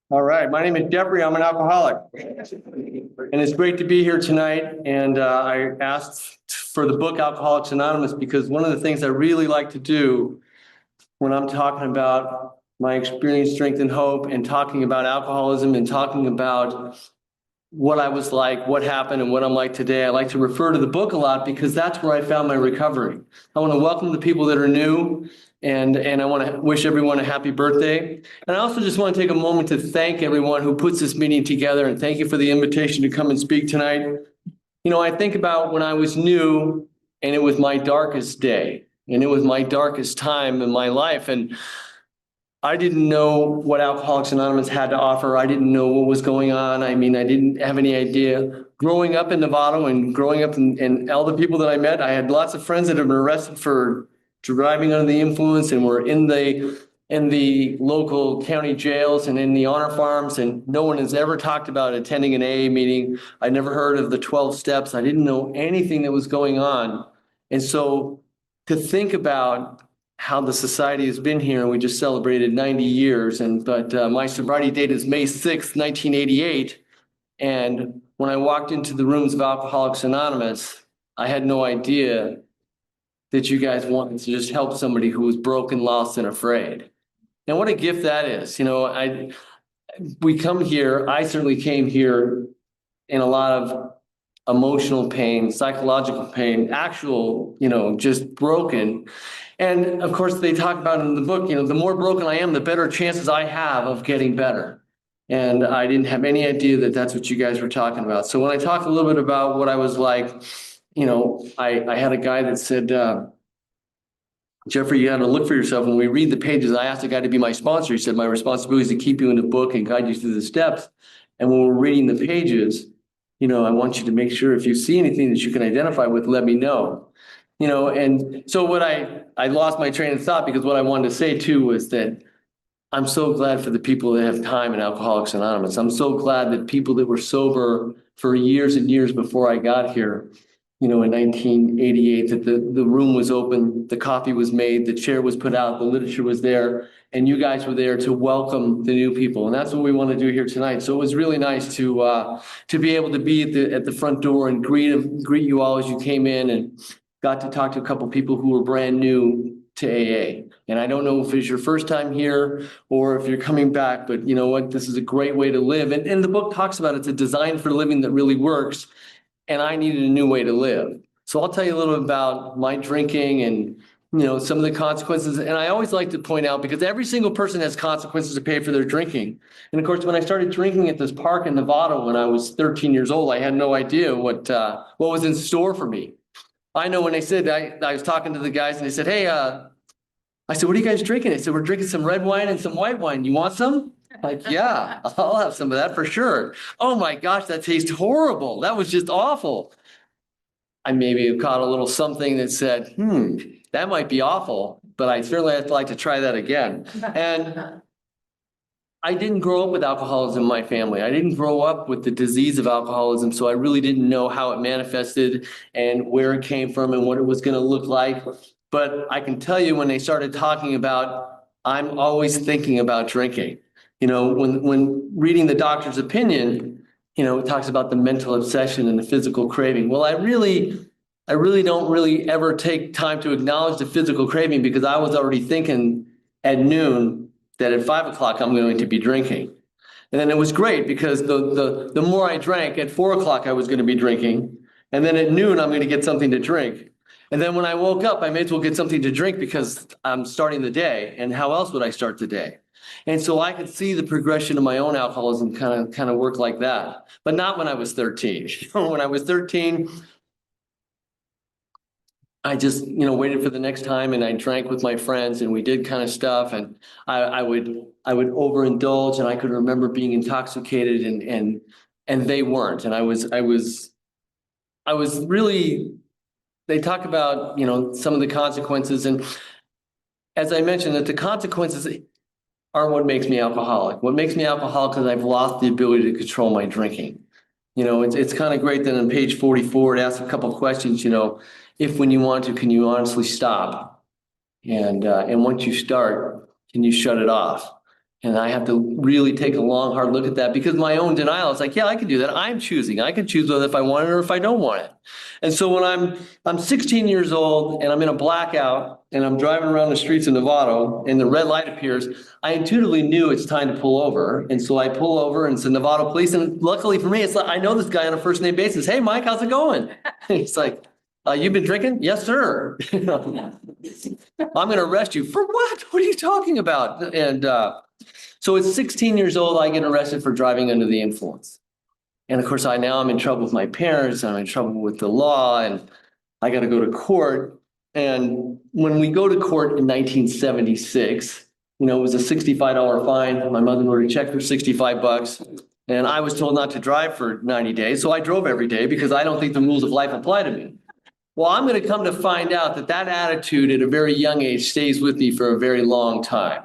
All right, my name is Jeffrey. I'm an alcoholic. And it's great to be here tonight. And I asked for the book Alcoholics Anonymous because one of the things I really like to do when I'm talking about my experience, strength, and hope, and talking about alcoholism and talking about what I was like, what happened, and what I'm like today, I like to refer to the book a lot because that's where I found my recovery. I want to welcome the people that are new, and I want to wish everyone a happy birthday. And I also just want to take a moment to thank everyone who puts this meeting together, and thank you for the invitation to come and speak tonight. You know, I think about when I was new, and it was my darkest day, and it was my darkest time in my life, and I didn't know what Alcoholics Anonymous had to offer. I didn't know what was going on. I mean, I didn't have any idea. Growing up in Novato and growing up and all the people that I met, I had lots of friends that had been arrested for driving under the influence and were in the local county jails and in the honor farms, and no one has ever talked about attending an AA meeting. I never heard of the 12 steps. I didn't know anything that was going on. And so to think about how the society has been here, and we just celebrated 90 years. But my sobriety date is May 6th, 1988. And when I walked into the rooms of Alcoholics Anonymous, I had no idea that you guys wanted to just help somebody who was broken, lost, and afraid. And what a gift that is. You know, we come here, I certainly came here in a lot of emotional pain, psychological pain, actual, just broken. And of course, they talk about in the book, the more broken I am, the better chances I have of getting better. And I didn't have any idea that that's what you guys were talking about. So when I talk a little bit about what I was like, I had a guy that said, Jeffrey, you got to look for yourself. When we read the pages, I asked the guy to be my sponsor. He said, my responsibility is to keep you in the book and guide you through the steps. And when we're reading the pages, I want you to make sure if you see anything that you can identify with, let me know. And so what I lost my train of thought because what I wanted to say too was that I'm so glad for the people that have time in Alcoholics Anonymous. I'm so glad that people that were sober for years and years before I got here, in 1988, that the room was open, the coffee was made, the chair was put out, the literature was there, and you guys were there to welcome the new people. And that's what we want to do here tonight. So it was really nice to be able to be at the front door and greet you all as you came in, and got to talk to a couple people who were brand new to AA. And I don't know if it's your first time here or if you're coming back, but you know what? This is a great way to live. And the book talks about it's a design for living that really works. And I needed a new way to live. So I'll tell you a little bit about my drinking and, some of the consequences. And I always like to point out, because every single person has consequences to pay for their drinking. And of course, when I started drinking at this park in Novato when I was 13 years old, I had no idea what was in store for me. I know when they said, I was talking to the guys and they said, hey, I said, what are you guys drinking? They said, we're drinking some red wine and some white wine. You want some? Like, yeah, I'll have some of that for sure. Oh my gosh, that tastes horrible. That was just awful. I maybe caught a little something that said, that might be awful, but I certainly have to like to try that again. And I didn't grow up with alcoholism in my family. I didn't grow up with the disease of alcoholism, so I really didn't know how it manifested and where it came from and what it was going to look like. But I can tell you when they started talking about, I'm always thinking about drinking. When reading the doctor's opinion, it talks about the mental obsession and the physical craving. Well, I really don't really ever take time to acknowledge the physical craving because I was already thinking at noon that at 5 o'clock I'm going to be drinking. And then it was great because the more I drank, at 4 o'clock I was going to be drinking. And then at noon I'm going to get something to drink. And then when I woke up, I may as well get something to drink because I'm starting the day. And how else would I start the day? And so I could see the progression of my own alcoholism kind of work like that, but not when I was 13. When I was 13, I just, waited for the next time and I drank with my friends and we did kind of stuff. And I would overindulge, and I could remember being intoxicated and they weren't. And I was really, they talk about, some of the consequences. And as I mentioned, that the consequences aren't what makes me alcoholic. What makes me alcoholic is I've lost the ability to control my drinking. It's kind of great that on page 44, it asks a couple of questions, if when you want to, can you honestly stop? And once you start, can you shut it off? And I have to really take a long, hard look at that because my own denial is like, yeah, I can do that. I'm choosing. I can choose whether if I want it or if I don't want it. And so when I'm 16 years old and I'm in a blackout and I'm driving around the streets of Novato and the red light appears, I intuitively knew it's time to pull over. And so I pull over and it's the Novato police. And luckily for me, it's like, I know this guy on a first name basis. Hey, Mike, how's it going? He's like, you've been drinking? Yes, sir. I'm going to arrest you. For what? What are you talking about? And so at 16 years old, I get arrested for driving under the influence. And of course, I'm in trouble with my parents, and I'm in trouble with the law, and I got to go to court. And when we go to court in 1976, it was a $65 fine. My mother wrote a check for $65. And I was told not to drive for 90 days. So I drove every day because I don't think the rules of life apply to me. Well, I'm going to come to find out that attitude at a very young age stays with me for a very long time.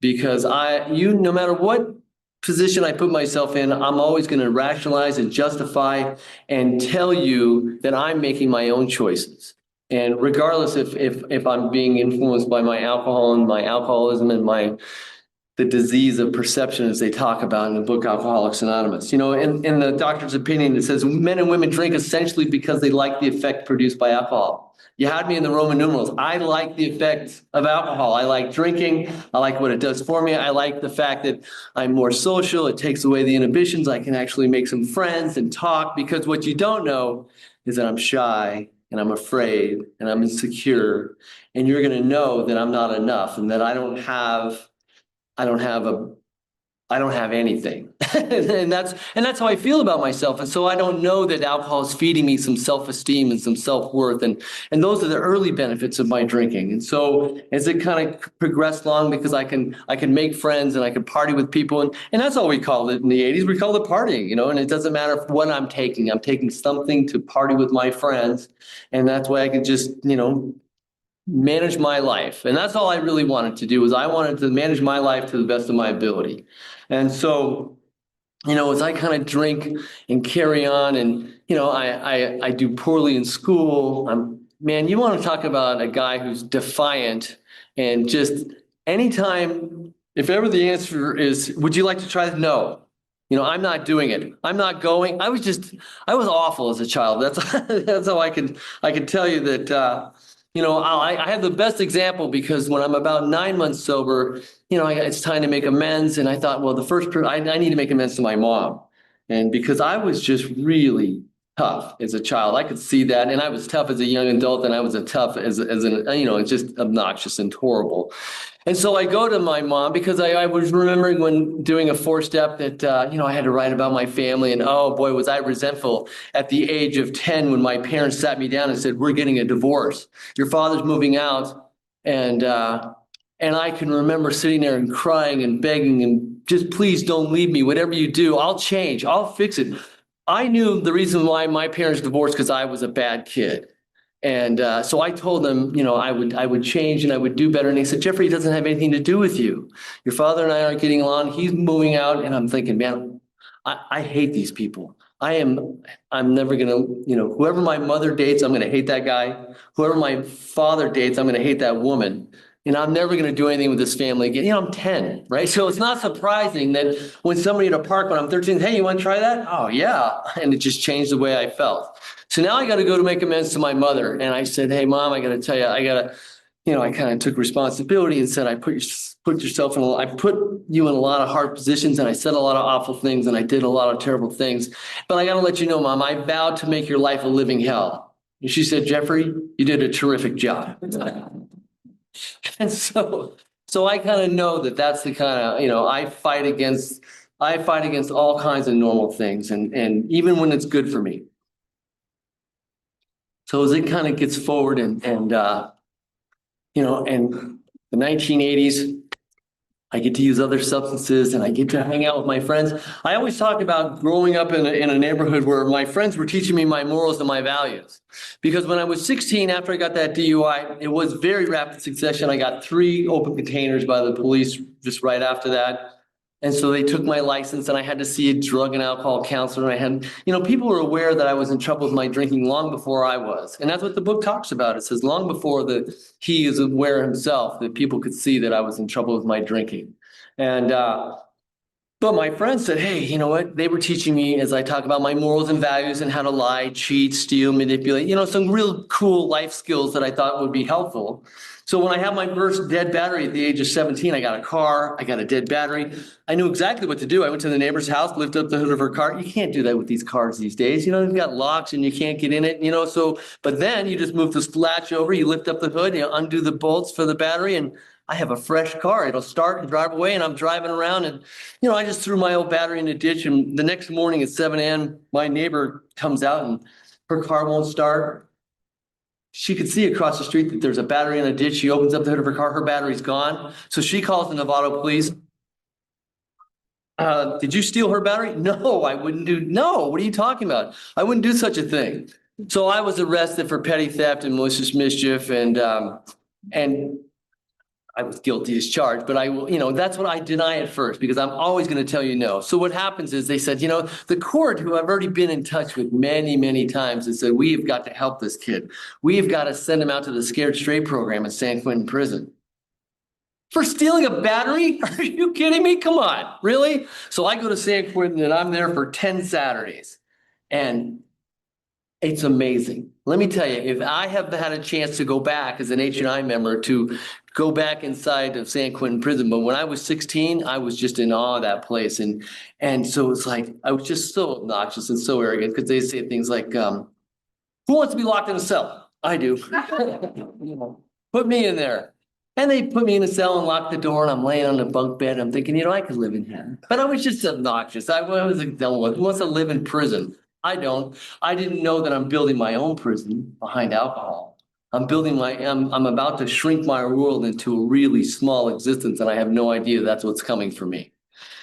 Because no matter what position I put myself in, I'm always going to rationalize and justify and tell you that I'm making my own choices. And regardless if I'm being influenced by my alcohol and my alcoholism and the disease of perception, as they talk about in the book Alcoholics Anonymous. In the doctor's opinion, it says men and women drink essentially because they like the effect produced by alcohol. You had me in the Roman numerals. I like the effect of alcohol. I like drinking. I like what it does for me. I like the fact that I'm more social. It takes away the inhibitions. I can actually make some friends and talk, because what you don't know is that I'm shy and I'm afraid and I'm insecure. And you're going to know that I'm not enough and that I don't have anything. and that's how I feel about myself. And so I don't know that alcohol is feeding me some self-esteem and some self-worth. And those are the early benefits of my drinking. And so as it kind of progressed along, because I can make friends and I can party with people. And that's all we called it in the 80s. We called it partying, and it doesn't matter what I'm taking. I'm taking something to party with my friends. And that's why I could just, manage my life. And that's all I really wanted to do, was I wanted to manage my life to the best of my ability. And so, as I kind of drink and carry on and, I do poorly in school, man, you want to talk about a guy who's defiant and just anytime, if ever the answer is, would you like to try that? No. I'm not doing it. I'm not going. I was awful as a child. That's how I can tell you that, I have the best example, because when I'm about 9 months sober, it's time to make amends. And I thought, well, I need to make amends to my mom. And because I was just really tough as a child, I could see that. And I was tough as a young adult, and I was tough as it's just obnoxious and horrible. And so I go to my mom, because I was remembering when doing a 4-step that, I had to write about my family. And oh boy, was I resentful at the age of 10 when my parents sat me down and said, we're getting a divorce. Your father's moving out. And I can remember sitting there and crying and begging and just, please don't leave me. Whatever you do, I'll change. I'll fix it. I knew the reason why my parents divorced, because I was a bad kid. And so I told them, I would change and I would do better. And they said, Jeffrey, it doesn't have anything to do with you. Your father and I aren't getting along. He's moving out. And I'm thinking, man, I hate these people. I'm never going to, whoever my mother dates, I'm going to hate that guy. Whoever my father dates, I'm going to hate that woman. And I'm never going to do anything with this family again. I'm 10, right? So it's not surprising that when somebody at a park when I'm 13, hey, you want to try that? Oh, yeah. And it just changed the way I felt. So now I got to go to make amends to my mother. And I said, hey, Mom, I got to tell you, I kind of took responsibility and said, I put you in a lot of hard positions, and I said a lot of awful things, and I did a lot of terrible things. But I got to let you know, Mom, I vowed to make your life a living hell. And she said, Jeffrey, you did a terrific job. And so I kind of know that that's the kind of, I fight against all kinds of normal things, and even when it's good for me. So as it kind of gets forward and the 1980s, I get to use other substances and I get to hang out with my friends. I always talk about growing up in a neighborhood where my friends were teaching me my morals and my values. Because when I was 16, after I got that DUI, it was very rapid succession. I got 3 open containers by the police just right after that. And so they took my license and I had to see a drug and alcohol counselor. And I had, people were aware that I was in trouble with my drinking long before I was. And that's what the book talks about. It says long before that he is aware himself that people could see that I was in trouble with my drinking. And, but my friends said, hey, you know what? They were teaching me as I talk about my morals and values and how to lie, cheat, steal, manipulate, some real cool life skills that I thought would be helpful. So when I had my first dead battery at the age of 17, I got a car, I got a dead battery. I knew exactly what to do. I went to the neighbor's house, lifted up the hood of her car. You can't do that with these cars these days. They've got locks and you can't get in it, but then you just move this latch over, you lift up the hood, undo the bolts for the battery, and I have a fresh car. It'll start and drive away, and I'm driving around, and I just threw my old battery in a ditch. And the next morning at 7 a.m., my neighbor comes out, and her car won't start. She could see across the street that there's a battery in a ditch. She opens up the hood of her car. Her battery's gone. So she calls the Novato police. Did you steal her battery? No, I wouldn't do. No, what are you talking about? I wouldn't do such a thing. So I was arrested for petty theft and malicious mischief, and I was guilty as charged, but that's what I deny at first, because I'm always going to tell you no. So what happens is they said, the court, who I've already been in touch with many, many times, has said, we have got to help this kid. We've got to send him out to the Scared Straight program at San Quentin Prison. For stealing a battery? Are you kidding me? Come on, really? So I go to San Quentin and I'm there for 10 Saturdays. And it's amazing. Let me tell you, if I have had a chance to go back as an H&I member to go back inside of San Quentin prison, but when I was 16, I was just in awe of that place. And so it's like, I was just so obnoxious and so arrogant, because they say things like, who wants to be locked in a cell? I do. Put me in there. And they put me in a cell and locked the door, and I'm laying on the bunk bed. I'm thinking, I could live in here. But I was just obnoxious. I was like, who wants to live in prison? I don't. I didn't know that I'm building my own prison behind alcohol. I'm about to shrink my world into a really small existence, and I have no idea that's what's coming for me.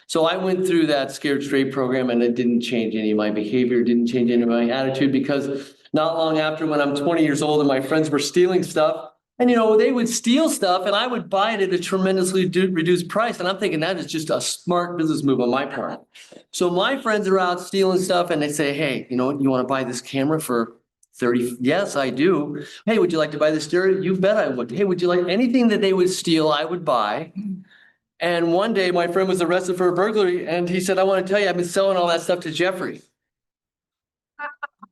So I went through that Scared Straight program, and it didn't change any of my behavior, didn't change any of my attitude, because not long after, when I'm 20 years old and my friends were stealing stuff, and they would steal stuff and I would buy it at a tremendously reduced price. And I'm thinking that is just a smart business move on my part. So my friends are out stealing stuff and they say, hey, you want to buy this camera for 30? Yes, I do. Hey, would you like to buy this stereo? You bet I would. Hey, would you like anything that they would steal, I would buy. And one day my friend was arrested for a burglary, and he said, I want to tell you, I've been selling all that stuff to Jeffrey.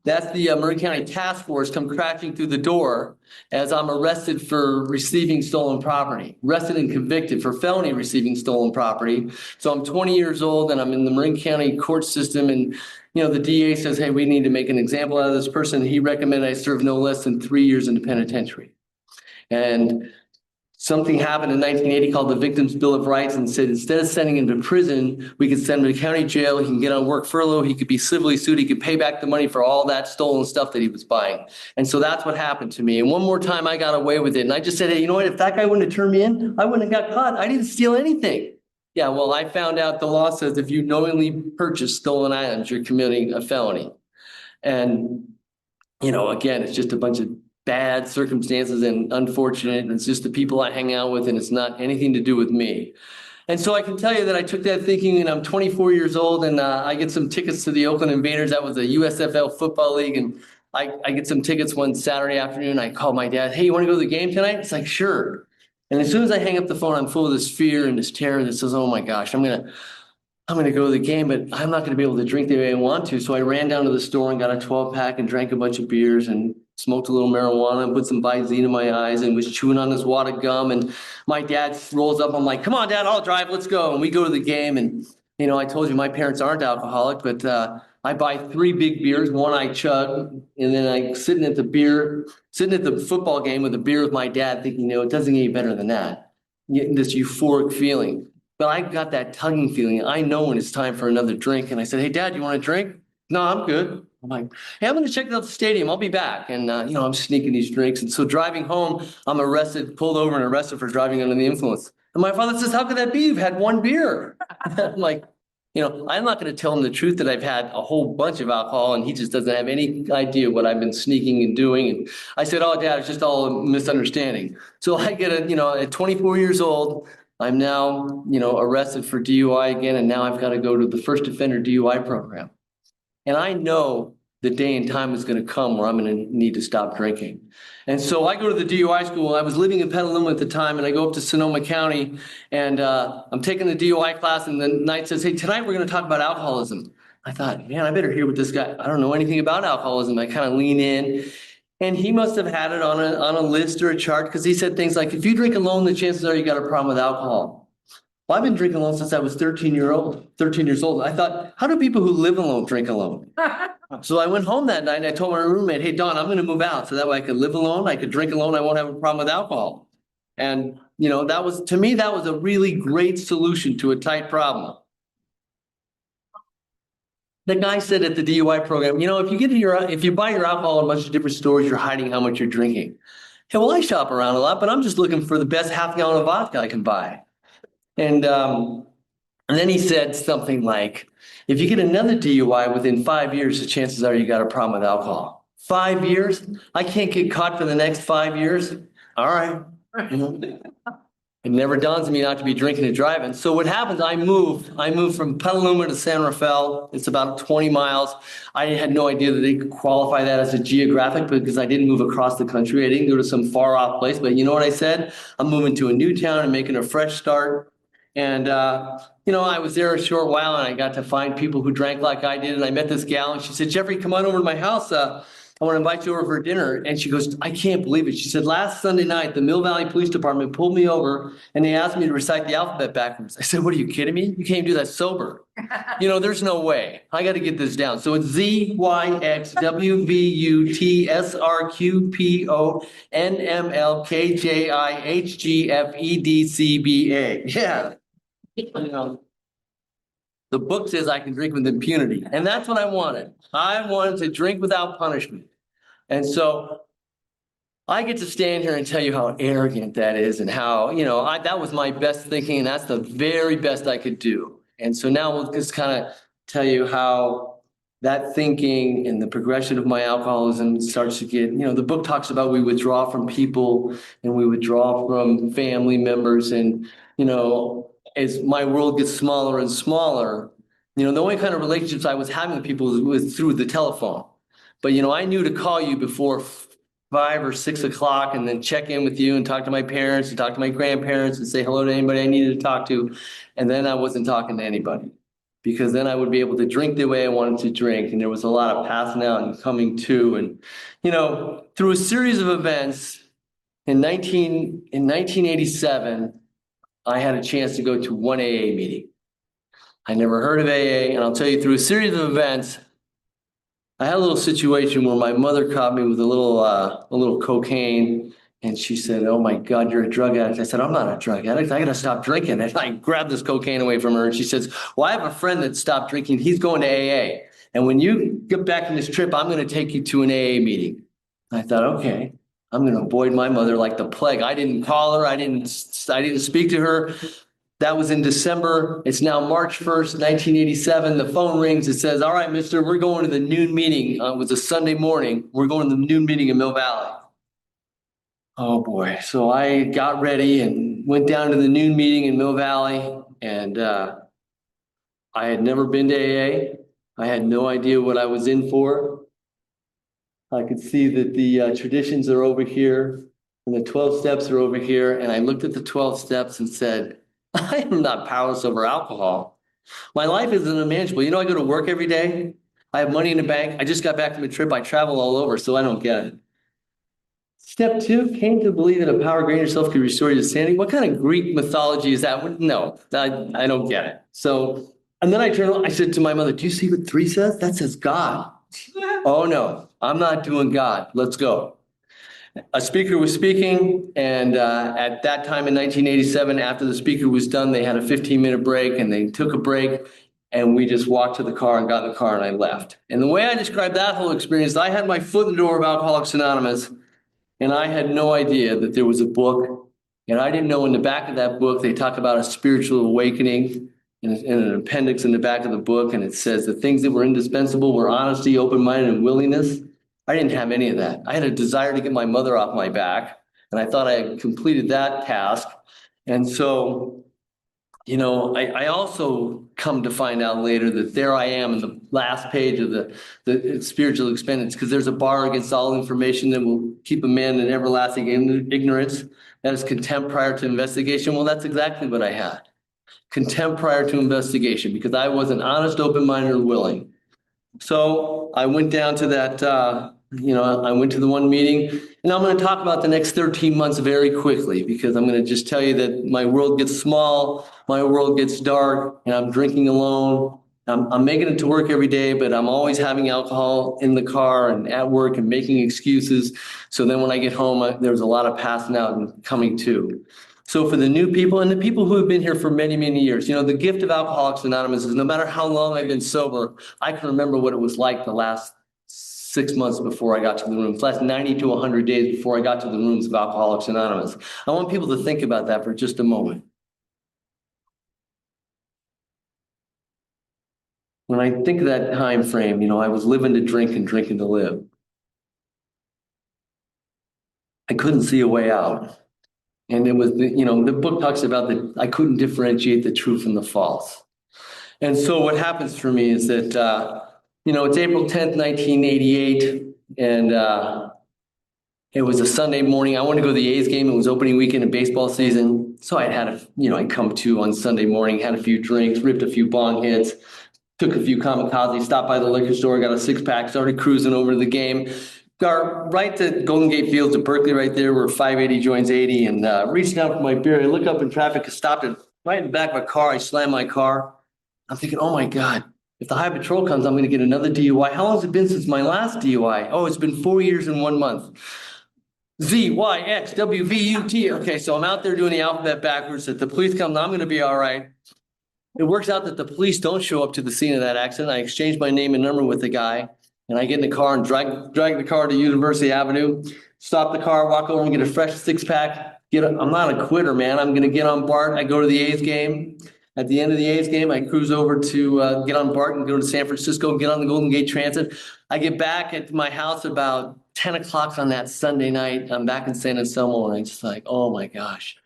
That's the Marin County Task Force come crashing through the door as I'm arrested for receiving stolen property, arrested and convicted for felony receiving stolen property. So I'm 20 years old and I'm in the Marin County court system, and the DA says, hey, we need to make an example out of this person. He recommended I serve no less than 3 years in the penitentiary. And something happened in 1980 called the Victims' Bill of Rights, and said instead of sending him to prison, we could send him to county jail. He can get on work furlough. He could be civilly sued. He could pay back the money for all that stolen stuff that he was buying. And so that's what happened to me. And one more time I got away with it. And I just said, hey, you know what? If that guy wouldn't have turned me in, I wouldn't have got caught. I didn't steal anything. Yeah, well, I found out the law says if you knowingly purchase stolen items, you're committing a felony. And, again, it's just a bunch of bad circumstances and unfortunate, and it's just the people I hang out with, and it's not anything to do with me. And so I can tell you that I took that thinking, and I'm 24 years old, and I get some tickets to the Oakland Invaders. That was a USFL football league, and I get some tickets one Saturday afternoon. I call my dad, hey, you want to go to the game tonight? It's like, sure. And as soon as I hang up the phone, I'm full of this fear and this terror that says, oh my gosh, I'm gonna go to the game, but I'm not gonna be able to drink the way I want to. So I ran down to the store and got a 12-pack and drank a bunch of beers and smoked a little marijuana and put some Visine in my eyes and was chewing on this wad of gum. And my dad rolls up. I'm like, come on, Dad, I'll drive. Let's go. And we go to the game. And, I told you my parents aren't alcoholic, but I buy 3 big beers. One I chug. And then I sitting at the football game with a beer with my dad thinking, it doesn't get any better than that. Getting this euphoric feeling. But I got that tugging feeling. I know when it's time for another drink. And I said, hey, Dad, you want a drink? No, I'm good. I'm like, hey, I'm going to check out the stadium. I'll be back. And, I'm sneaking these drinks. And so driving home, I'm pulled over and arrested for driving under the influence. And my father says, how could that be? You've had 1 beer. I'm like, I'm not going to tell him the truth that I've had a whole bunch of alcohol, and he just doesn't have any idea what I've been sneaking and doing. And I said, oh, Dad, it's just all a misunderstanding. So I get at 24 years old, I'm now, arrested for DUI again, and now I've got to go to the first offender DUI program. And I know the day and time is going to come where I'm going to need to stop drinking. And so I go to the DUI school. I was living in Petaluma at the time, and I go up to Sonoma County, and I'm taking the DUI class, and the night says, hey, tonight we're going to talk about alcoholism. I thought, man, I better hear what this guy, I don't know anything about alcoholism. I kind of lean in, and he must have had it on a list or a chart, because he said things like, if you drink alone, the chances are you got a problem with alcohol. Well, I've been drinking alone since I was 13 years old. I thought, how do people who live alone drink alone? So I went home that night and I told my roommate, hey, Don, I'm going to move out so that way I could live alone. I could drink alone. I won't have a problem with alcohol. And, to me, that was a really great solution to a tight problem. The guy said at the DUI program, if you buy your alcohol in a bunch of different stores, you're hiding how much you're drinking. Hey, well, I shop around a lot, but I'm just looking for the best half gallon of vodka I can buy. And then he said something like, if you get another DUI within 5 years, the chances are you got a problem with alcohol. 5 years? I can't get caught for the next 5 years? All right. It never dawns on me not to be drinking and driving. So what happens, I moved from Petaluma to San Rafael. It's about 20 miles. I had no idea that they could qualify that as a geographic because I didn't move across the country. I didn't go to some far off place, but you know what I said? I'm moving to a new town and making a fresh start. And, I was there a short while and I got to find people who drank like I did. And I met this gal and she said, Jeffrey, come on over to my house. I want to invite you over for dinner. And she goes, I can't believe it. She said, last Sunday night, the Mill Valley Police Department pulled me over and they asked me to recite the alphabet backwards. I said, what, are you kidding me? You can't do that sober. There's no way. I got to get this down. So it's ZYXWVUTSRQPONMLKJIHGFEDCBA. Yeah. The book says I can drink with impunity. And that's what I wanted. I wanted to drink without punishment. And so I get to stand here and tell you how arrogant that is and how, that was my best thinking and that's the very best I could do. And so now we'll just kind of tell you how that thinking and the progression of my alcoholism starts to get, the book talks about we withdraw from people and we withdraw from family members and, as my world gets smaller and smaller, the only kind of relationships I was having with people was through the telephone. But, I knew to call you before 5 or 6 o'clock and then check in with you and talk to my parents and talk to my grandparents and say hello to anybody I needed to talk to. And then I wasn't talking to anybody because then I would be able to drink the way I wanted to drink. And there was a lot of passing out and coming to. And, through a series of events in 1987, I had a chance to go to one AA meeting. I never heard of AA, and I'll tell you, through a series of events, I had a little situation where my mother caught me with a little cocaine, and she said, "Oh my God, you're a drug addict." I said, "I'm not a drug addict. I got to stop drinking." And I grabbed this cocaine away from her, and she says, "Well, I have a friend that stopped drinking. He's going to AA, and when you get back from this trip, I'm going to take you to an AA meeting." I thought, okay. I'm going to avoid my mother like the plague. I didn't call her. I didn't speak to her. That was in December. It's now March 1st, 1987. The phone rings. It says, all right, mister, we're going to the noon meeting. It was a Sunday morning. We're going to the noon meeting in Mill Valley. Oh boy. So I got ready and went down to the noon meeting in Mill Valley. And I had never been to AA. I had no idea what I was in for. I could see that the traditions are over here and the 12 steps are over here. And I looked at the 12 steps and said, I am not powerless over alcohol. My life is unmanageable. I go to work every day. I have money in the bank. I just got back from a trip. I travel all over, so I don't get it. Step 2, came to believe that a power greater than yourself could restore you to sanity. What kind of Greek mythology is that? No, I don't get it. So, and then I said to my mother, do you see what 3 says? That says God. Oh no, I'm not doing God. Let's go. A speaker was speaking, and at that time in 1987, after the speaker was done, they had a 15-minute break, and they took a break, and we just walked to the car and got in the car, and I left. And the way I described that whole experience, I had my foot in the door of Alcoholics Anonymous, and I had no idea that there was a book, and I didn't know in the back of that book, they talk about a spiritual awakening, in an appendix in the back of the book, and it says the things that were indispensable were honesty, open-minded, and willingness. I didn't have any of that. I had a desire to get my mother off my back, and I thought I had completed that task. And so I also come to find out later that there I am in the last page of the spiritual expenditures, because there's a bar against all information that will keep a man in everlasting ignorance. That is contempt prior to investigation. Well, that's exactly what I had. Contempt prior to investigation, because I wasn't honest, open-minded, or willing. So I went down to that, I went to the one meeting, and I'm going to talk about the next 13 months very quickly, because I'm going to just tell you that my world gets small, my world gets dark, and I'm drinking alone. I'm making it to work every day, but I'm always having alcohol in the car and at work and making excuses. So then when I get home, there's a lot of passing out and coming to. So for the new people and the people who have been here for many, many years, the gift of Alcoholics Anonymous is no matter how long I've been sober, I can remember what it was like the last 6 months before I got to the rooms, last 90 to 100 days before I got to the rooms of Alcoholics Anonymous. I want people to think about that for just a moment. When I think of that time frame, I was living to drink and drinking to live. I couldn't see a way out. And it was, the book talks about that I couldn't differentiate the true from the false. And so what happens for me is that, it's April 10th, 1988, and it was a Sunday morning. I wanted to go to the A's game. It was opening weekend of baseball season. So I come to on Sunday morning, had a few drinks, ripped a few bong hits, took a few kamikaze, stopped by the liquor store, got a six-pack, started cruising over to the game. Got right to Golden Gate Fields at Berkeley right there where 580 joins 80, and reached out for my beer. I look up in traffic, stopped it right in the back of my car. I slammed my car. I'm thinking, oh my God, if the high patrol comes, I'm going to get another DUI. How long has it been since my last DUI? Oh, it's been 4 years and 1 month. Z, Y, X, W, V, U, T. Okay, so I'm out there doing the alphabet backwards. If the police come, I'm going to be all right. It works out that the police don't show up to the scene of that accident. I exchange my name and number with the guy, and I get in the car and drag the car to University Avenue, stop the car, walk over and get a fresh six-pack. I'm not a quitter, man. I'm going to get on BART. I go to the A's game. At the end of the A's game, I cruise over to get on BART and go to San Francisco, get on the Golden Gate Transit. I get back at my house about 10 o'clock on that Sunday night. I'm back in San Anselmo, and I'm just like, oh my gosh.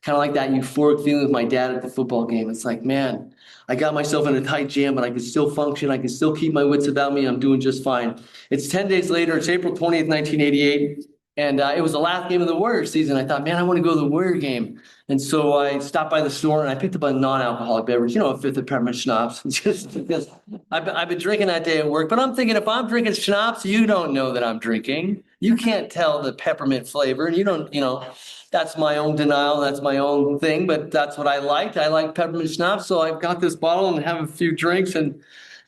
Kind of like that euphoric feeling with my dad at the football game. It's like, man, I got myself in a tight jam, but I can still function. I can still keep my wits about me. I'm doing just fine. It's 10 days later. It's April 20th, 1988. And it was the last game of the Warriors season. I thought, man, I want to go to the Warrior game. And so I stopped by the store and I picked up a non-alcoholic beverage, a fifth of peppermint schnapps. Just because I've been drinking that day at work. But I'm thinking, if I'm drinking schnapps, you don't know that I'm drinking. You can't tell the peppermint flavor. And you don't, that's my own denial. That's my own thing. But that's what I liked. I like peppermint schnapps. So I've got this bottle and have a few drinks. And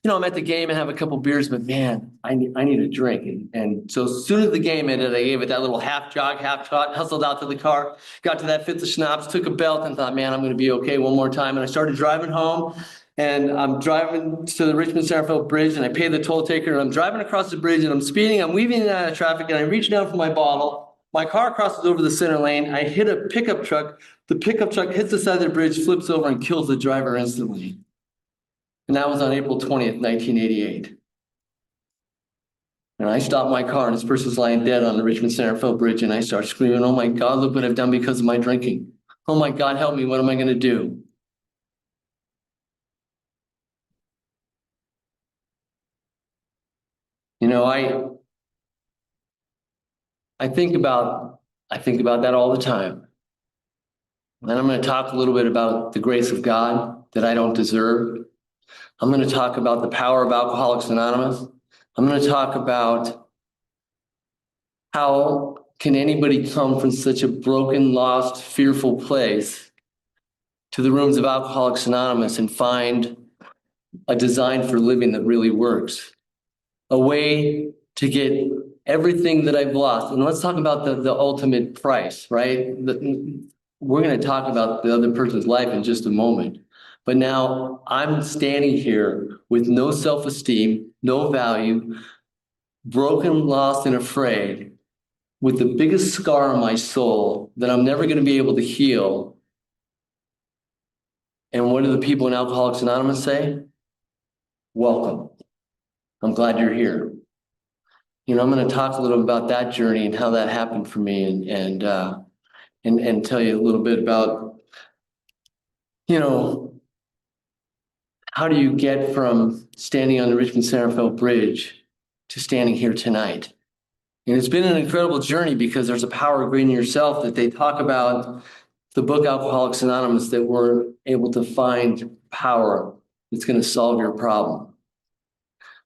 I'm at the game and have a couple beers, but man, I need a drink. And so as soon as the game ended, I gave it that little half jog, half trot, hustled out to the car, got to that fifth of schnapps, took a belt and thought, man, I'm going to be okay one more time. And I started driving home, and I'm driving to the Richmond-Centerville Bridge, and I pay the toll taker, and I'm driving across the bridge, and I'm speeding, I'm weaving out of traffic, and I reach down for my bottle. My car crosses over the center lane. I hit a pickup truck. The pickup truck hits the side of the bridge, flips over, and kills the driver instantly. And that was on April 20th, 1988. And I stopped my car, and this person's lying dead on the Richmond-Centerville Bridge, and I start screaming, oh my God, look what I've done because of my drinking. Oh my God, help me, what am I going to do? I think about that all the time. And I'm going to talk a little bit about the grace of God that I don't deserve. I'm going to talk about the power of Alcoholics Anonymous. I'm going to talk about how can anybody come from such a broken, lost, fearful place to the rooms of Alcoholics Anonymous and find a design for living that really works, a way to get everything that I've lost. And let's talk about the ultimate price, right? We're going to talk about the other person's life in just a moment. But now I'm standing here with no self-esteem, no value, broken, lost, and afraid, with the biggest scar on my soul that I'm never going to be able to heal. And what do the people in Alcoholics Anonymous say? Welcome. I'm glad you're here. I'm going to talk a little about that journey and how that happened for me, and tell you a little bit about you know, how do you get from standing on the Richmond Centerville Bridge to standing here tonight? And it's been an incredible journey because there's a power greater than yourself that they talk about the book Alcoholics Anonymous, that we're able to find power that's going to solve your problem.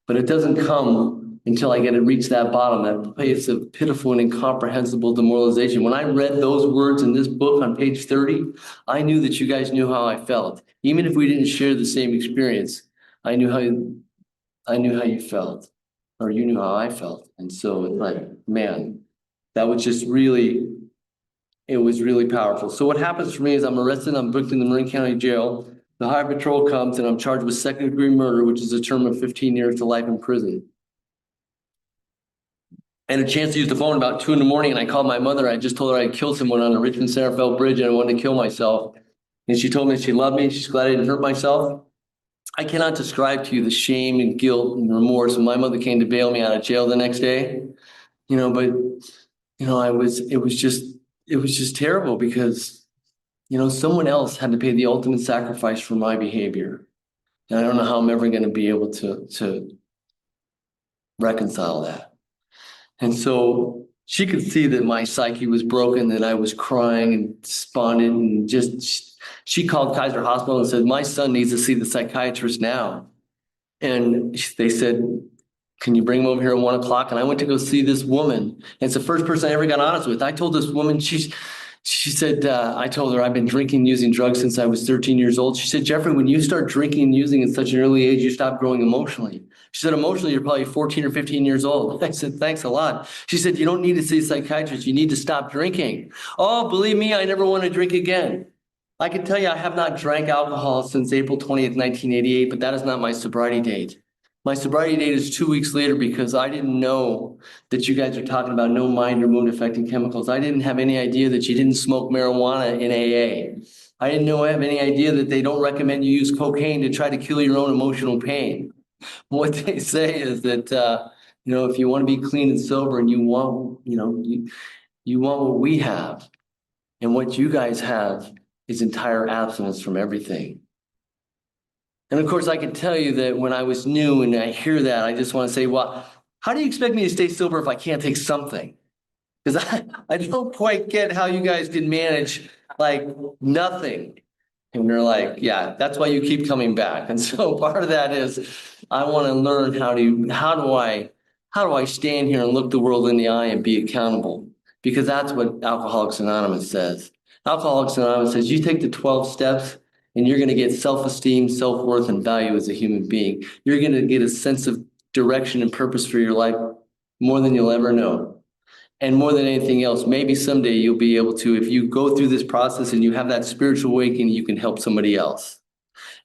But it doesn't come until I get to reach that bottom, that place of pitiful and incomprehensible demoralization. When I read those words in this book on page 30, I knew that you guys knew how I felt. Even if we didn't share the same experience, I knew how you felt, or you knew how I felt. And so it's like, man, that was just really, it was really powerful. So what happens for me is I'm arrested, I'm booked in the Marin County Jail. The Highway Patrol comes and I'm charged with second-degree murder, which is a term of 15 years to life in prison. And a chance to use the phone about 2 a.m. and I called my mother. I just told her I killed someone on the Richmond Centerville Bridge and I wanted to kill myself. And she told me she loved me and she's glad I didn't hurt myself. I cannot describe to you the shame and guilt and remorse when my mother came to bail me out of jail the next day. But it was just terrible because, someone else had to pay the ultimate sacrifice for my behavior. And I don't know how I'm ever going to be able to reconcile that. And so she could see that my psyche was broken, that I was crying and despondent, and she called Kaiser Hospital and said, my son needs to see the psychiatrist now. And they said, can you bring him over here at 1 o'clock? And I went to go see this woman. And it's the first person I ever got honest with. I told this woman, she said, I told her I've been drinking and using drugs since I was 13 years old. She said, Jeffrey, when you start drinking and using at such an early age, you stop growing emotionally. She said, emotionally, you're probably 14 or 15 years old. I said, thanks a lot. She said, you don't need to see a psychiatrist. You need to stop drinking. Oh, believe me, I never want to drink again. I can tell you I have not drank alcohol since April 20th, 1988, but that is not my sobriety date. My sobriety date is 2 weeks later because I didn't know that you guys are talking about no mind or mood affecting chemicals. I didn't have any idea that you didn't smoke marijuana in AA. I didn't have any idea that they don't recommend you use cocaine to try to kill your own emotional pain. What they say is that, if you want to be clean and sober and you want, you want what we have, and what you guys have is entire abstinence from everything. And of course, I can tell you that when I was new and I hear that, I just want to say, well, how do you expect me to stay sober if I can't take something? Because I don't quite get how you guys can manage like nothing. And they're like, yeah, that's why you keep coming back. And so part of that is I want to learn how do I stand here and look the world in the eye and be accountable? Because that's what Alcoholics Anonymous says. Alcoholics Anonymous says you take the 12 steps and you're going to get self-esteem, self-worth, and value as a human being. You're going to get a sense of direction and purpose for your life more than you'll ever know. And more than anything else, maybe someday you'll be able to, if you go through this process and you have that spiritual awakening, you can help somebody else.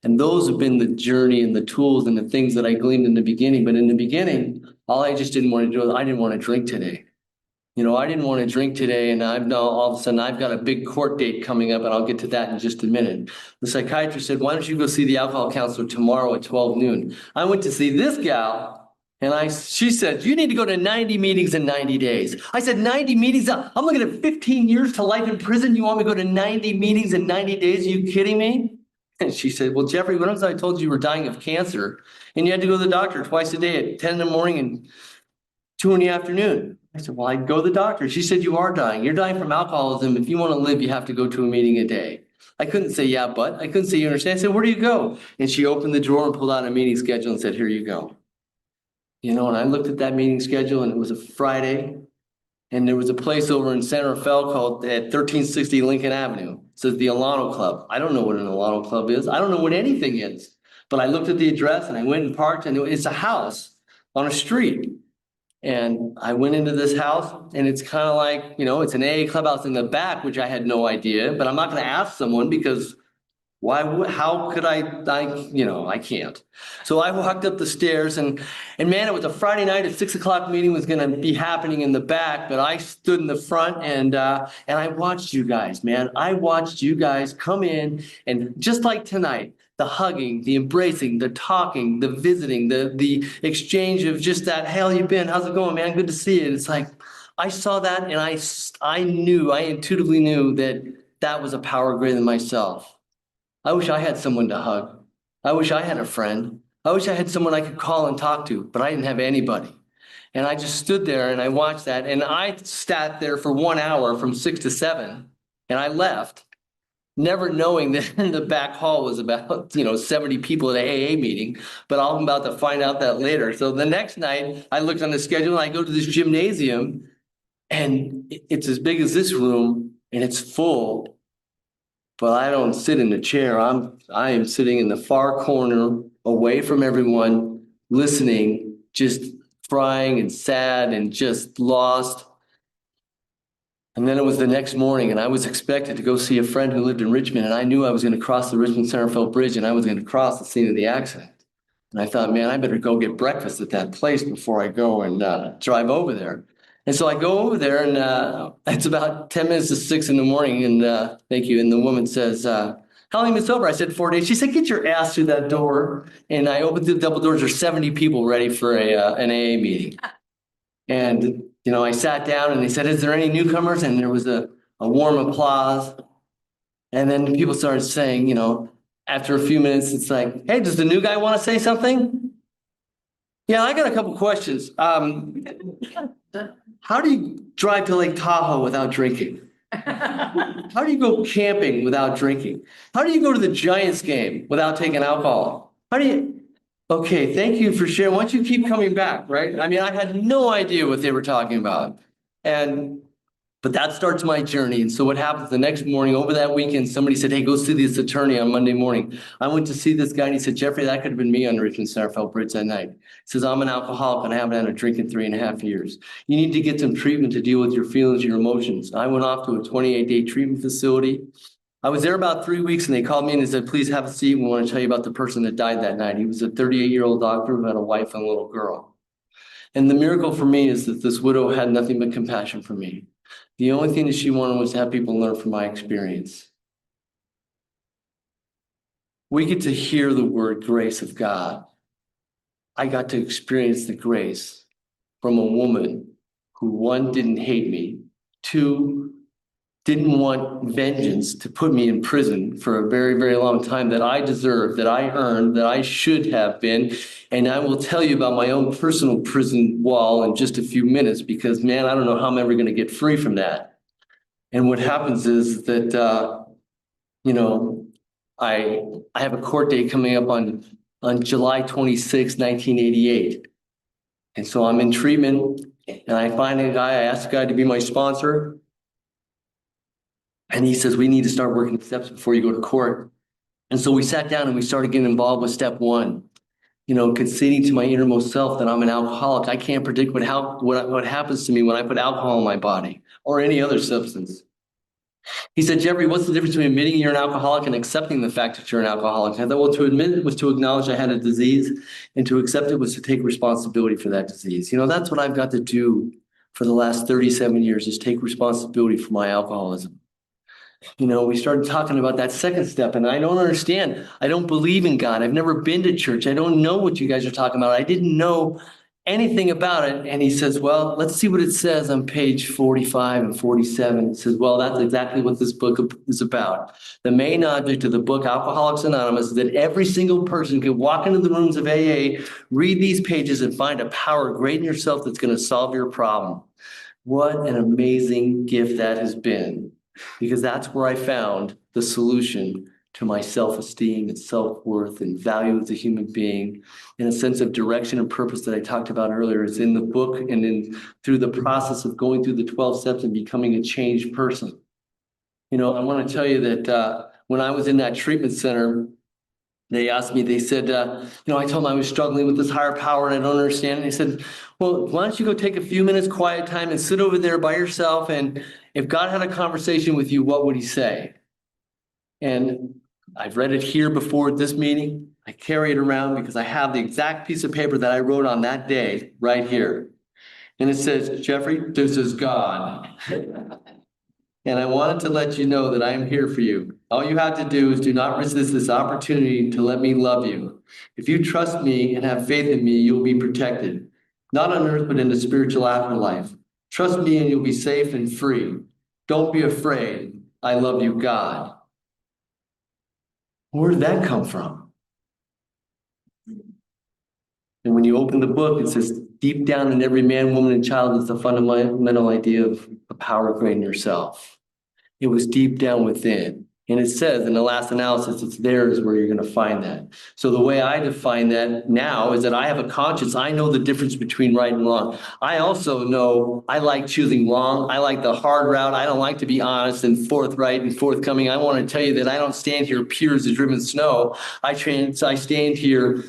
And those have been the journey and the tools and the things that I gleaned in the beginning. But in the beginning, all I just didn't want to do is I didn't want to drink today. I didn't want to drink today, and I've now all of a sudden I've got a big court date coming up, and I'll get to that in just a minute. The psychiatrist said, why don't you go see the alcohol counselor tomorrow at 12 noon? I went to see this gal, and she said, you need to go to 90 meetings in 90 days. I said, 90 meetings? I'm looking at 15 years to life in prison. You want me to go to 90 meetings in 90 days? Are you kidding me? And she said, well, Jeffrey, when was I told you were dying of cancer, and you had to go to the doctor twice a day at 10 in the morning and 2 in the afternoon? I said, well, I'd go to the doctor. She said, you are dying. You're dying from alcoholism. If you want to live, you have to go to a meeting a day. I couldn't say, yeah, but I couldn't say, you understand. I said, where do you go? And she opened the drawer and pulled out a meeting schedule and said, here you go. And I looked at that meeting schedule, and it was a Friday, and there was a place over in Santa Fe called at 1360 Lincoln Avenue. It says the Alano Club. I don't know what an Alano Club is. I don't know what anything is. But I looked at the address and I went and parked, and it's a house on a street. And I went into this house, and it's kind of like, it's an AA clubhouse in the back, which I had no idea, but I'm not going to ask someone because how could I can't. So I walked up the stairs, and man, it was a Friday night. A 6 o'clock meeting was going to be happening in the back, but I stood in the front and I watched you guys, man. I watched you guys come in, and just like tonight, the hugging, the embracing, the talking, the visiting, the exchange of just that, hey, how you been? How's it going, man? Good to see you. It's like, I saw that, and I intuitively knew that was a power greater than myself. I wish I had someone to hug. I wish I had a friend. I wish I had someone I could call and talk to, but I didn't have anybody. And I just stood there and I watched that. And I sat there for 1 hour from 6 to 7 and I left, never knowing that the back hall was about, 70 people at an AA meeting, but I'm about to find out that later. So the next night I looked on the schedule and I go to this gymnasium and it's as big as this room and it's full, but I don't sit in the chair. I am sitting in the far corner, away from everyone, listening, just crying and sad and just lost. And then it was the next morning, and I was expected to go see a friend who lived in Richmond, and I knew I was going to cross the Richmond-Centerville Bridge, and I was going to cross the scene of the accident. And I thought, man, I better go get breakfast at that place before I go and drive over there. And so I go over there, and it's about 10 minutes to 6 in the morning, and thank you. And the woman says, how long is sober? I said 4 days. She said, get your ass through that door. And I opened the double doors. There's 70 people ready for an AA meeting. And, I sat down and they said, is there any newcomers? And there was a warm applause. And then people started saying, after a few minutes, it's like, hey, does the new guy want to say something? Yeah, I got a couple questions. How do you drive to Lake Tahoe without drinking? How do you go camping without drinking? How do you go to the Giants game without taking alcohol? Okay, thank you for sharing. Why don't you keep coming back, right? I mean, I had no idea what they were talking about. But that starts my journey. And so what happens the next morning, over that weekend, somebody said, hey, go see this attorney on Monday morning. I went to see this guy and he said, Jeffrey, that could have been me on the Richmond-Centerville Bridge that night. He says, I'm an alcoholic and I haven't had a drink in 3.5 years. You need to get some treatment to deal with your feelings, your emotions. I went off to a 28-day treatment facility. I was there about 3 weeks and they called me and they said, please have a seat. We want to tell you about the person that died that night. He was a 38-year-old doctor who had a wife and a little girl. And the miracle for me is that this widow had nothing but compassion for me. The only thing that she wanted was to have people learn from my experience. We get to hear the word grace of God. I got to experience the grace from a woman who, one, didn't hate me, two, didn't want vengeance to put me in prison for a very, very long time that I deserved, that I earned, that I should have been. And I will tell you about my own personal prison wall in just a few minutes because, man, I don't know how I'm ever going to get free from that. And what happens is that, I have a court date coming up on July 26, 1988. And so I'm in treatment and I find a guy, I ask the guy to be my sponsor. And he says, we need to start working the steps before you go to court. And so we sat down and we started getting involved with step one, conceding to my innermost self that I'm an alcoholic. I can't predict what happens to me when I put alcohol in my body or any other substance. He said, Jeffrey, what's the difference between admitting you're an alcoholic and accepting the fact that you're an alcoholic? I thought, well, to admit it was to acknowledge I had a disease, and to accept it was to take responsibility for that disease. That's what I've got to do for the last 37 years is take responsibility for my alcoholism. We started talking about that second step, and I don't understand. I don't believe in God. I've never been to church. I don't know what you guys are talking about. I didn't know anything about it. And he says, well, let's see what it says on page 45 and 47. It says, well, that's exactly what this book is about. The main object of the book, Alcoholics Anonymous, is that every single person can walk into the rooms of AA, read these pages, and find a power great in yourself that's going to solve your problem. What an amazing gift that has been, because that's where I found the solution to my self-esteem and self-worth and value as a human being, and a sense of direction and purpose that I talked about earlier. It's in the book and through the process of going through the 12 steps and becoming a changed person. I want to tell you that when I was in that treatment center, they asked me, they said, I told them I was struggling with this higher power and I don't understand. And they said, well, why don't you go take a few minutes quiet time and sit over there by yourself, and if God had a conversation with you, what would he say? And I've read it here before at this meeting. I carry it around because I have the exact piece of paper that I wrote on that day right here. And it says, Jeffrey, this is God. And I wanted to let you know that I am here for you. All you have to do is do not resist this opportunity to let me love you. If you trust me and have faith in me, you'll be protected. Not on earth, but in the spiritual afterlife. Trust me and you'll be safe and free. Don't be afraid. I love you, God. Where did that come from? And when you open the book, it says, deep down in every man, woman, and child is the fundamental idea of the power of creating yourself. It was deep down within. And it says in the last analysis, it's there is where you're going to find that. So the way I define that now is that I have a conscience. I know the difference between right and wrong. I also know I like choosing wrong. I like the hard route. I don't like to be honest and forthright and forthcoming. I want to tell you that I don't stand here pure as the driven snow. I stand here,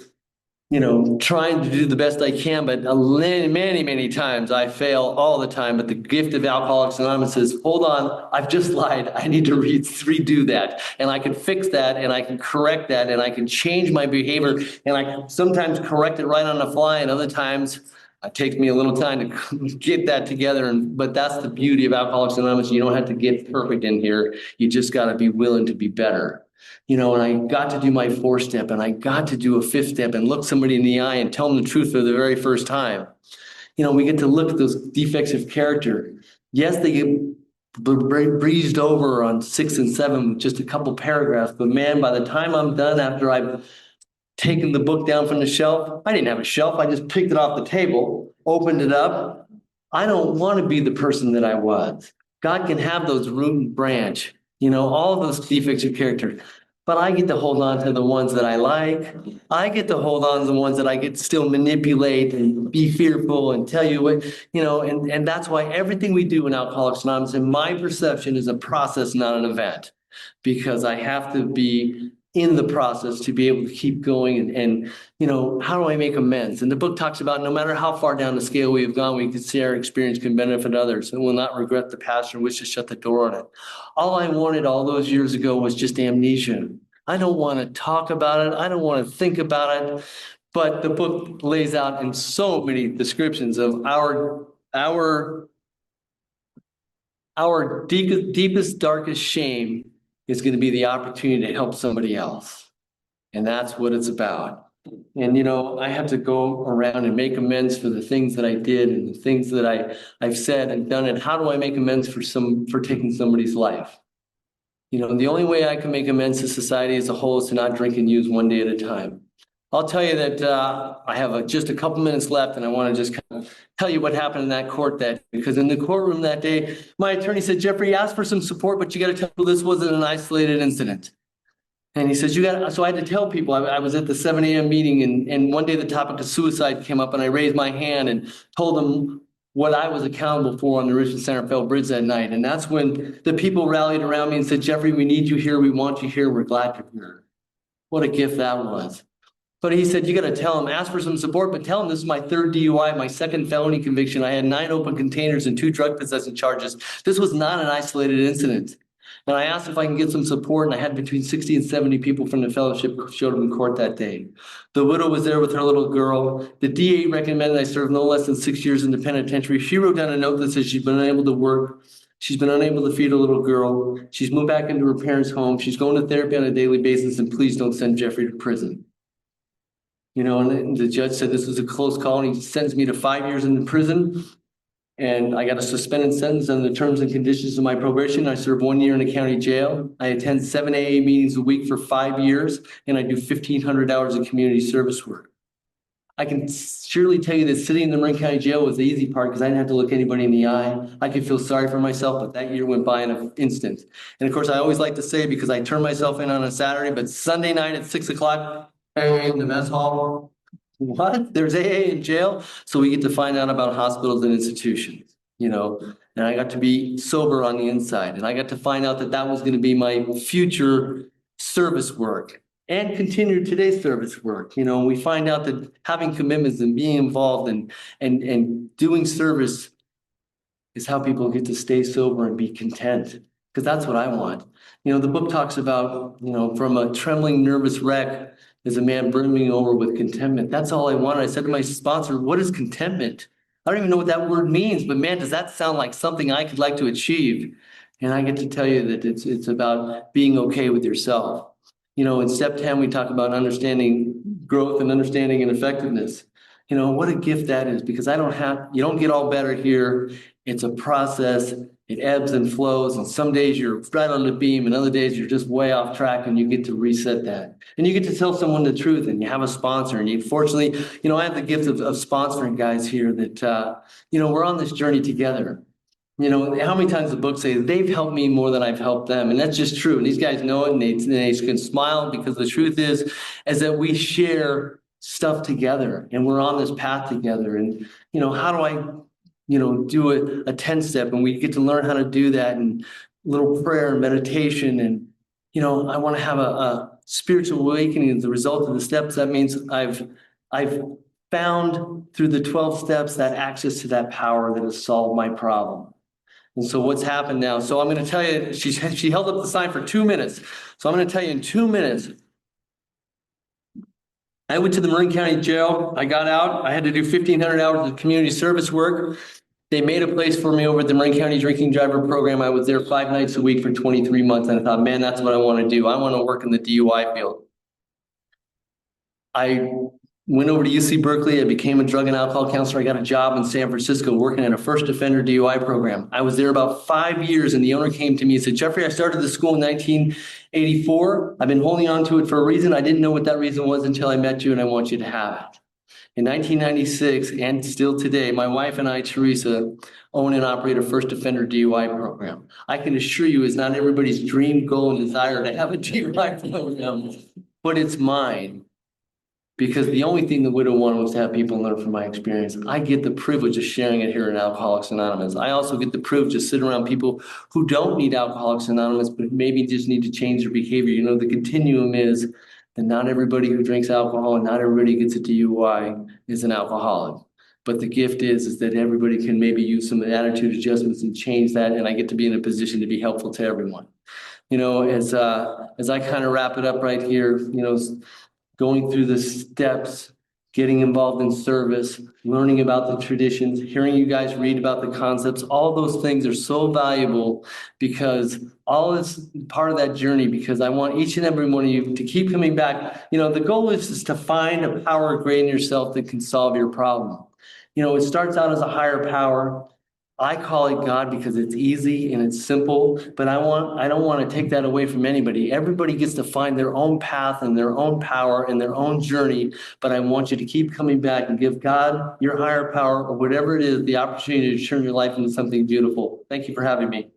trying to do the best I can, but many, many times I fail all the time. But the gift of Alcoholics Anonymous is, hold on, I've just lied. I need to redo that. And I can fix that, and I can correct that, and I can change my behavior, and I can sometimes correct it right on the fly, and other times it takes me a little time to get that together. But that's the beauty of Alcoholics Anonymous. You don't have to get perfect in here. You just got to be willing to be better. And I got to do my 4-step, and I got to do a 5th step and look somebody in the eye and tell them the truth for the very first time. We get to look at those defects of character. Yes, they get breezed over on 6 and 7 with just a couple paragraphs, but man, by the time I'm done, after I've taken the book down from the shelf, I didn't have a shelf. I just picked it off the table, opened it up. I don't want to be the person that I was. God can have those root and branch, all of those defects of character. But I get to hold on to the ones that I like. I get to hold on to the ones that I get to still manipulate and be fearful and tell you what, and that's why everything we do in Alcoholics Anonymous, in my perception, is a process, not an event, because I have to be in the process to be able to keep going and how do I make amends? And the book talks about no matter how far down the scale we have gone, we can see our experience can benefit others and will not regret the past or wish to shut the door on it. All I wanted all those years ago was just amnesia. I don't want to talk about it. I don't want to think about it. But the book lays out in so many descriptions of our deepest, darkest shame is going to be the opportunity to help somebody else. And that's what it's about. And, I have to go around and make amends for the things that I did and the things that I've said and done. And how do I make amends for taking somebody's life? The only way I can make amends to society as a whole is to not drink and use one day at a time. I'll tell you that I have just a couple minutes left, and I want to just kind of tell you what happened in that court that day. Because in the courtroom that day, my attorney said, Jeffrey, ask for some support, but you got to tell people this wasn't an isolated incident. And he says, so I had to tell people, I was at the 7 a.m. meeting, and one day the topic of suicide came up, and I raised my hand and told them what I was accountable for on the Richmond Center Fell Bridge that night. And that's when the people rallied around me and said, Jeffrey, we need you here. We want you here. We're glad you're here. What a gift that was. But he said, you got to tell him, ask for some support, but tell him this is my 3rd DUI, my 2nd felony conviction. I had 9 open containers and 2 drug possession charges. This was not an isolated incident. And I asked if I can get some support, and I had between 60 and 70 people from the fellowship showed up in court that day. The widow was there with her little girl. The DA recommended I serve no less than 6 years in the penitentiary. She wrote down a note that says she's been unable to work. She's been unable to feed a little girl. She's moved back into her parents' home. She's going to therapy on a daily basis, and please don't send Jeffrey to prison. And the judge said this was a close call, and he sends me to 5 years in prison. And I got a suspended sentence under the terms and conditions of my probation. I served 1 year in a county jail. I attend 7 AA meetings a week for 5 years, and I do 1,500 hours of community service work. I can surely tell you that sitting in the Marin County Jail was the easy part because I didn't have to look anybody in the eye. I could feel sorry for myself, but that year went by in an instant. And of course, I always like to say, because I turn myself in on a Saturday, but Sunday night at 6 o'clock, in the mess hall, what? There's AA in jail? So we get to find out about hospitals and institutions, and I got to be sober on the inside. And I got to find out that was going to be my future service work and continue today's service work. We find out that having commitments and being involved and doing service is how people get to stay sober and be content, because that's what I want. The book talks about, from a trembling, nervous wreck is a man brimming over with contentment. That's all I wanted. I said to my sponsor, what is contentment? I don't even know what that word means, but man, does that sound like something I could like to achieve? And I get to tell you that it's about being okay with yourself. In step 10, we talk about understanding growth and understanding and effectiveness. What a gift that is, because you don't get all better here. It's a process. It ebbs and flows, and some days you're right on the beam, and other days you're just way off track, and you get to reset that. And you get to tell someone the truth, and you have a sponsor. And you, fortunately, I have the gift of sponsoring guys here that, we're on this journey together. How many times the book say they've helped me more than I've helped them? And that's just true. And these guys know it, and they can smile, because the truth is that we share stuff together, and we're on this path together. And, how do I, do a 10-step, and we get to learn how to do that, and little prayer and meditation. And, I want to have a spiritual awakening as a result of the steps. That means I've found through the 12 steps that access to that power that has solved my problem. And so what's happened now? So I'm going to tell you, she held up the sign for 2 minutes. So I'm going to tell you in 2 minutes. I went to the Marin County Jail. I got out. I had to do 1,500 hours of community service work. They made a place for me over at the Marin County Drinking Driver Program. I was there 5 nights a week for 23 months. And I thought, man, that's what I want to do. I want to work in the DUI field. I went over to UC Berkeley. I became a drug and alcohol counselor. I got a job in San Francisco working at a first offender DUI program. I was there about 5 years, and the owner came to me and said, Jeffrey, I started the school in 1984. I've been holding on to it for a reason. I didn't know what that reason was until I met you, and I want you to have it. In 1996, and still today, my wife and I, Teresa, own and operate a first offender DUI program. I can assure you it's not everybody's dream, goal, and desire to have a DUI program, but it's mine. Because the only thing the widow wanted was to have people learn from my experience. I get the privilege of sharing it here in Alcoholics Anonymous. I also get the privilege of sitting around people who don't need Alcoholics Anonymous, but maybe just need to change their behavior. The continuum is that not everybody who drinks alcohol and not everybody who gets a DUI is an alcoholic. But the gift is that everybody can maybe use some attitude adjustments and change that. And I get to be in a position to be helpful to everyone. As I kind of wrap it up right here, going through the steps, getting involved in service, learning about the traditions, hearing you guys read about the concepts, all those things are so valuable, because all is part of that journey, because I want each and every one of you to keep coming back. The goal is to find a power greater in yourself that can solve your problem. It starts out as a higher power. I call it God because it's easy and it's simple, but I don't want to take that away from anybody. Everybody gets to find their own path and their own power and their own journey, but I want you to keep coming back and give God, your higher power, or whatever it is, the opportunity to turn your life into something beautiful. Thank you for having me.